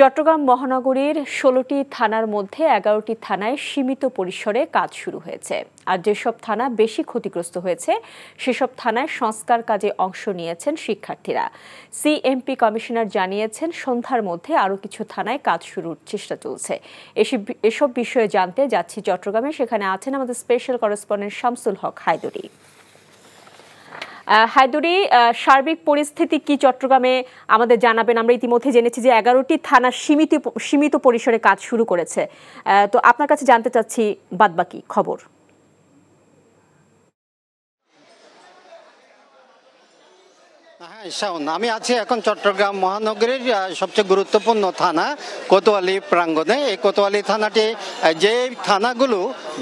চট্টগ্রাম মহানগরীর ১৬টি থানার মধ্যে ১১টি থানায় সীমিত পরিসরে কাজ শুরু হয়েছে। আর যেসব থানা বেশি ক্ষতিগ্রস্ত হয়েছে সেসব থানায় সংস্কার কাজে অংশ নিয়েছেন শিক্ষার্থীরা। সিএমপি কমিশনার জানিয়েছেন, সন্ধ্যার মধ্যে আরও কিছু থানায় কাজ শুরুর চেষ্টা চলছে। এসব বিষয়ে জানতে যাচ্ছি চট্টগ্রামে। সেখানে আছেন আমাদের স্পেশাল করেসপন্ডেন্ট শামসুল হক হায়দরি। হায়দরি, সার্বিক পরিস্থিতি কি চট্টগ্রামে আমাদের জানাবেন। আমরা ইতিমধ্যে জেনেছি যে ১১টি থানা সীমিত পরিসরে কাজ শুরু করেছে। তো আপনার কাছে জানতে চাচ্ছি বাদবাকি খবর। হ্যাঁ শাওন, আমি আছি এখন চট্টগ্রাম মহানগরীর সবচেয়ে গুরুত্বপূর্ণ থানা কোতোয়ালি প্রাঙ্গণে। এই কোতোয়ালি থানাটি যে থানাগুলো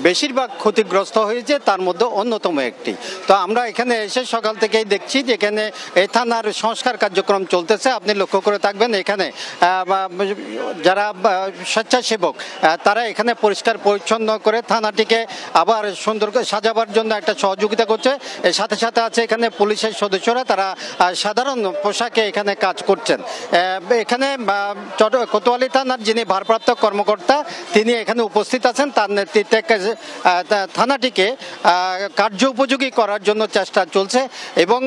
বেশিরভাগ ক্ষতিগ্রস্ত হয়েছে তার মধ্যে অন্যতম একটি। তো আমরা এখানে এসে সকাল থেকেই দেখছি যে এখানে এই থানার সংস্কার কার্যক্রম চলতেছে। আপনি লক্ষ্য করে থাকবেন এখানে যারা স্বেচ্ছাসেবক তারা এখানে পরিষ্কার পরিচ্ছন্ন করে থানাটিকে আবার সুন্দর করে সাজাবার জন্য একটা সহযোগিতা করছে। এর সাথে সাথে আছে এখানে পুলিশের সদস্যরা, তারা সাধারণ পোশাকে এখানে কাজ করছেন। এখানে কোতোয়ালি থানার যিনি ভারপ্রাপ্ত কর্মকর্তা তিনি এখানে উপস্থিত আছেন। তার নেতৃত্বে থানাটিকে কার্য উপযোগী করার জন্য চেষ্টা চলছে এবং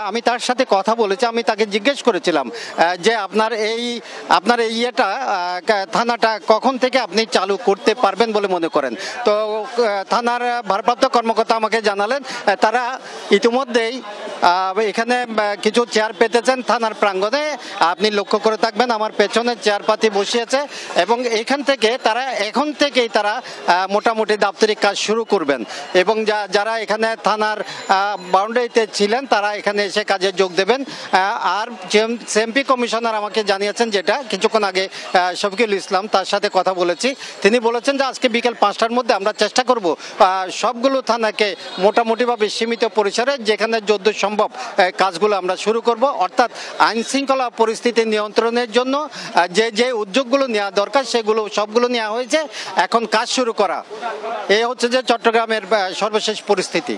আমি তার সাথে কথা বলেছি। আমি তাকে জিজ্ঞেস করেছিলাম যে আপনার এই থানাটা কখন থেকে আপনি চালু করতে পারবেন বলে মনে করেন। তো থানার ভারপ্রাপ্ত কর্মকর্তা আমাকে জানালেন তারা ইতিমধ্যেই এখানে কিছু চেয়ার পেতেছেন থানার প্রাঙ্গণে। আপনি লক্ষ্য করে থাকবেন আমার পেছনে চেয়ার পাতি বসিয়েছে এবং এখন থেকেই তারা মোটামুটি দাপ্তরিক কাজ শুরু করবেন এবং যারা এখানে থানার বাউন্ডারিতে ছিলেন তারা এখানে এসে কাজে যোগ দেবেন। আর সিএমপি কমিশনার আমাকে জানিয়েছেন, যেটা কিছুক্ষণ আগে শফিকুল ইসলাম তার সাথে কথা বলেছি, তিনি বলেছেন যে আজকে বিকেল ৫টার মধ্যে আমরা চেষ্টা করব সবগুলো থানাকে মোটামুটিভাবে সীমিত পরিসরে যেখানে যত সম্ভব কাজগুলো আমরা শুরু করব। অর্থাৎ আইন শৃঙ্খলা পরিস্থিতি নিয়ন্ত্রণের জন্য যে উদ্যোগগুলো নেওয়া দরকার সেগুলো সবগুলো নেওয়া হয়েছে, এখন কাজ শুরু করা। এই হচ্ছে যে চট্টগ্রামের সর্বশেষ পরিস্থিতি।